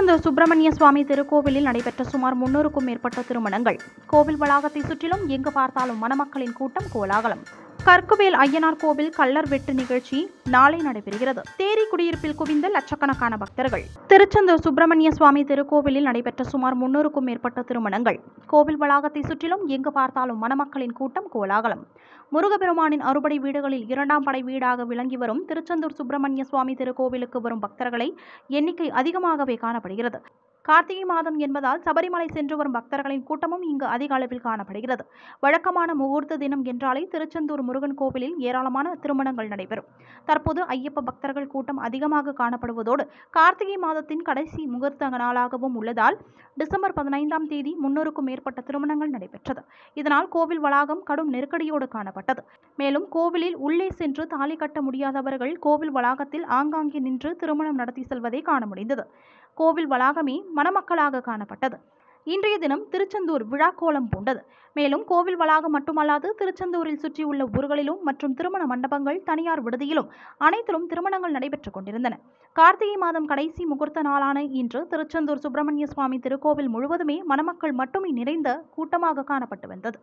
திருச்செந்தூர் சுப்பிரமணிய சுவாமி திருக்கோவிலில் நடைபெற்ற சுமார் 300க்கும் மேற்பட்ட திருமணங்கள். கோவில் வளாகத்தை சுற்றிலும் எங்கு பார்த்தாலும் மணமக்களின் கூட்டம் கோலாகலம். கற்குவேல் ஐயனார் கோவில் கள்ளர் வெட்டு நிகழ்ச்சி நாளை நடைபெறுகிறது. தேரி குடியிருப்பில் குவிந்த லட்சக்கணக்கான பக்தர்கள். திருச்செந்தூர் சுப்பிரமணிய சுவாமி திருக்கோவிலில் நடைபெற்ற சுமார் 300க்கும் மேற்பட்ட திருமணங்கள். கோவில் வளாகத்தை சுற்றிலும் எங்கு பார்த்தாலும் மணமக்களின் கூட்டம் கோலாகலம். முருகப்பெருமானின் அறுபடை வீடுகளில் 2ஆம் படை வீடாக விளங்கி வரும் திருச்செந்தூர் சுப்பிரமணிய சுவாமி திருக்கோவிலுக்கு வரும் பக்தர்களை எண்ணிக்கை அதிகமாகவே காணப்படுகிறது. கார்த்திகை மாதம் என்பதால் சபரிமலை சென்று வரும் பக்தர்களின் கூட்டமும் இங்கு அதிக அளவில் காணப்படுகிறது. வழக்கமான முகூர்த்த தினம் என்றாலே திருச்செந்தூர் முருகன் கோவிலில் ஏராளமான திருமணங்கள் நடைபெறும். தற்போது ஐயப்ப பக்தர்கள் கூட்டம் அதிகமாக காணப்படுவதோடு கார்த்திகை மாதத்தின் கடைசி முகூர்த்த நாளாகவும் உள்ளதால் டிசம்பர் 15ஆம் தேதி 300க்கும் மேற்பட்ட திருமணங்கள் நடைபெற்றது. இதனால் கோவில் வளாகம் கடும் நெருக்கடியோடு காணப்பட்டது. மேலும் கோவிலில் உள்ளே சென்று தாலி கட்ட முடியாதவர்கள் கோவில் வளாகத்தில் ஆங்காங்கே நின்று திருமணம் நடத்தி செல்வதை காண முடிந்தது. கோவில் வளாகமே மணமக்களாக காணப்பட்டது. இன்றைய தினம் திருச்செந்தூர் விழாக்கோலம் பூண்டது. மேலும் கோவில் வளாகம் மட்டுமல்லாது திருச்செந்தூரில் சுற்றியுள்ள ஊர்களிலும் மற்றும் திருமண மண்டபங்கள், தனியார் விடுதியிலும் அனைத்திலும் திருமணங்கள் நடைபெற்றுக் கொண்டிருந்தன. கார்த்திகை மாதம் கடைசி முகூர்த்த நாளான இன்று திருச்செந்தூர் சுப்பிரமணிய சுவாமி திருக்கோவில் முழுவதுமே மணமக்கள் மட்டுமே நிறைந்த கூட்டமாக காணப்பட்டு வந்தது.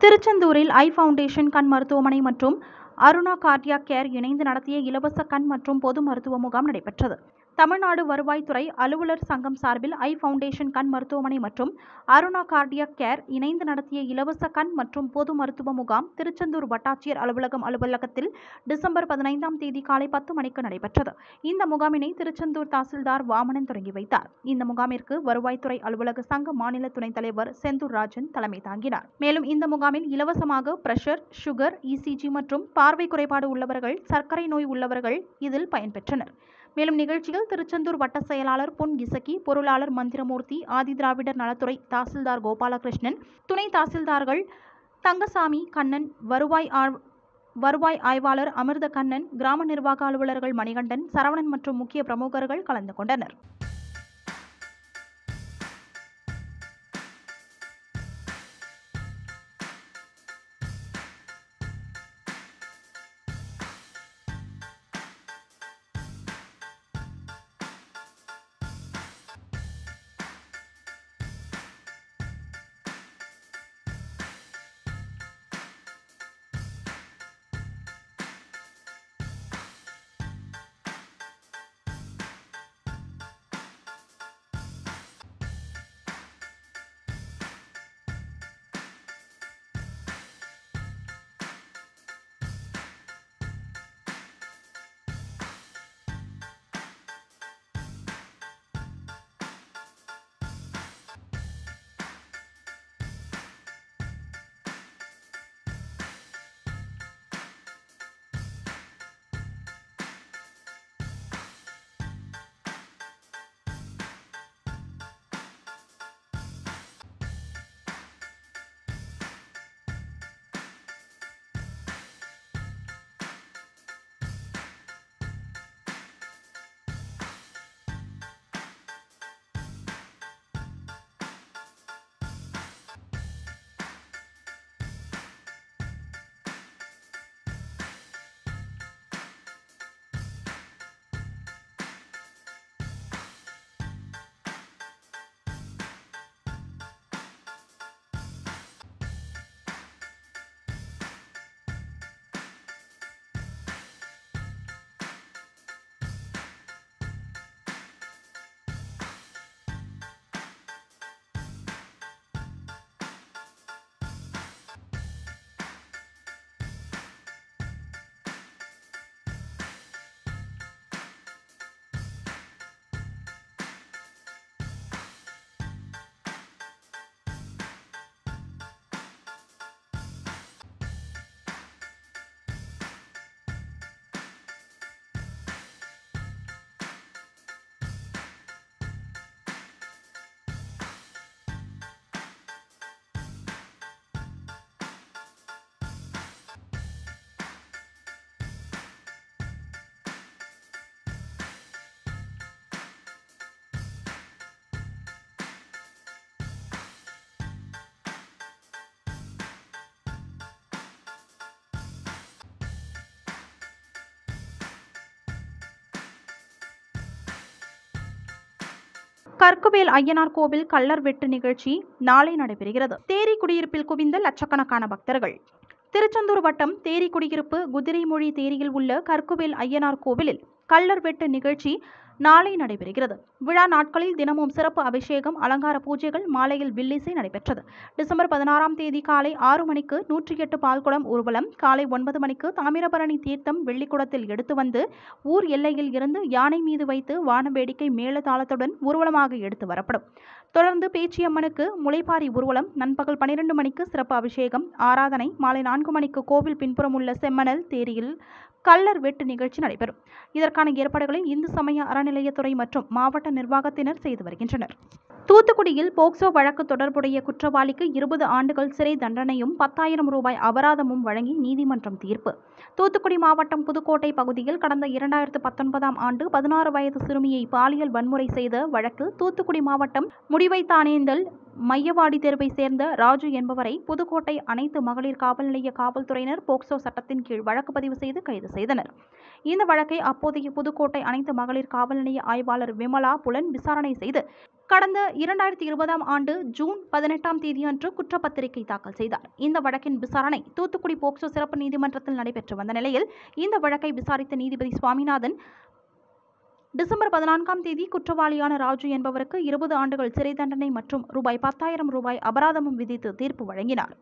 திருச்செந்தூரில் ஐ ஃபவுண்டேஷன் கண் மருத்துவமனை மற்றும் அருணா கார்டியாக் கேர் இணைந்து நடத்திய இலவச கண் மற்றும் பொது மருத்துவ முகாம் நடைபெற்றது. தமிழ்நாடு வருவாய்த்துறை அலுவலர் சங்கம் சார்பில் ஐ ஃபவுண்டேஷன் கண் மருத்துவமனை மற்றும் அருணா கார்டியாக் கேர் இணைந்து நடத்திய இலவச கண் மற்றும் பொது மருத்துவ முகாம் திருச்செந்தூர் வட்டாட்சியர் அலுவலகத்தில் டிசம்பர் 15ஆம் தேதி காலை 10 மணிக்கு நடைபெற்றது. இந்த முகாமினை திருச்செந்தூர் தாசில்தார் வாமனன் தொடங்கி வைத்தார். இந்த முகாமிற்கு வருவாய்த்துறை அலுவலக சங்க மாநில துணைத் தலைவர் செந்தூர் ராஜன் தலைமை தாங்கினார். மேலும் இந்த முகாமில் இலவசமாக பிரஷர், சுகர், இசிஜி மற்றும் பார்வை குறைபாடு உள்ளவர்கள், சர்க்கரை நோய் உள்ளவர்கள் இதில் பயன்பெற்றனர். மேலும் நிகழ்ச்சியில் திருச்செந்தூர் வட்ட செயலாளர் பொன் இசக்கி, பொருளாளர் மந்திரமூர்த்தி, ஆதிதிராவிடர் நலத்துறை தாசில்தார் கோபாலகிருஷ்ணன், துணை தாசில்தார்கள் தங்கசாமி, கண்ணன், வருவாய் ஆய்வாளர் அமிர்த கண்ணன், கிராம நிர்வாக அலுவலர்கள் மணிகண்டன், சரவணன் மற்றும் முக்கிய பிரமுகர்கள் கலந்து கொண்டனர். கற்குவேல் ஐயனார் கோவில் கள்ளர் வெட்டு நிகழ்ச்சி நாளை நடைபெறுகிறது. தேரி குடியிருப்பில் குவிந்த லட்சக்கணக்கான பக்தர்கள். திருச்செந்தூர் வட்டம் தேரி குடியிருப்பு குதிரைமொழி தேரியில் உள்ள கற்குவேல் ஐயனார் கோவிலில் கள்ளர் வெட்டு நிகழ்ச்சி நாளை நடைபெறுகிறது. விழா நாட்களில் தினமும் சிறப்பு அபிஷேகம், அலங்கார பூஜைகள், மாலையில் வில்லிசை நடைபெற்றது. டிசம்பர் 16ஆம் தேதி காலை 6 மணிக்கு 108 பால்குடம் ஊர்வலம், காலை 9 மணிக்கு தாமிரபரணி தீர்த்தம் வெள்ளிக்குடத்தில் எடுத்து வந்து ஊர் எல்லையில் இருந்து யானை மீது வைத்து வானவேடிக்கை மேளதாளத்துடன் ஊர்வலமாக எடுத்து வரப்படும். தொடர்ந்து பேச்சியம்மனுக்கு முளைப்பாரி ஊர்வலம், நண்பகல் 12 மணிக்கு சிறப்பு அபிஷேகம், ஆராதனை, மாலை 4 மணிக்கு கோவில் பின்புறம் உள்ள செம்மணல் தேரியில் கள்ளர் வெட்டு நிகழ்ச்சி நடைபெறும். இதற்கான ஏற்பாடுகளை இந்து சமய அறநிலையத்துறை மற்றும் மாவட்ட நிர்வாகத்தினர் செய்து வருகின்றனர். தூத்துக்குடியில் போக்சோ வழக்கு தொடர்புடைய குற்றவாளிக்கு 20 ஆண்டுகள் சிறை தண்டனையும் 10,000 ரூபாய் அபராதமும் வழங்கி நீதிமன்றம் தீர்ப்பு. தூத்துக்குடி மாவட்டம் புதுக்கோட்டை பகுதியில் கடந்த 2019ஆம் ஆண்டு 16 வயது சிறுமியை பாலியல் வன்முறை செய்த வழக்கில் தூத்துக்குடி மாவட்டம் முடிவைத்தானேந்தல் மையவாடி தெருவை சேர்ந்த ராஜு என்பவரை புதுக்கோட்டை அனைத்து மகளிர் காவல் நிலைய காவல்துறையினர் போக்சோ சட்டத்தின் கீழ் வழக்கு பதிவு செய்து கைது செய்தனர். இந்த வழக்கை அப்போதைய புதுக்கோட்டை அனைத்து மகளிர் காவல் நிலைய ஆய்வாளர் விமலா புலன் விசாரணை செய்து கடந்த 2020ஆம் ஆண்டு ஜூன் 18ஆம் தேதியன்று குற்றப்பத்திரிகை தாக்கல் செய்தார். இந்த வழக்கின் விசாரணை தூத்துக்குடி போக்சோ சிறப்பு நீதிமன்றத்தில் நடைபெற்று வந்த நிலையில் இந்த வழக்கை விசாரித்த நீதிபதி சுவாமிநாதன் டிசம்பர் 14ஆம் தேதி குற்றவாளியான ராஜு என்பவருக்கு 20 ஆண்டுகள் சிறை தண்டனை மற்றும் ரூபாய் 10,000 அபராதமும் விதித்து தீர்ப்பு வழங்கினார்.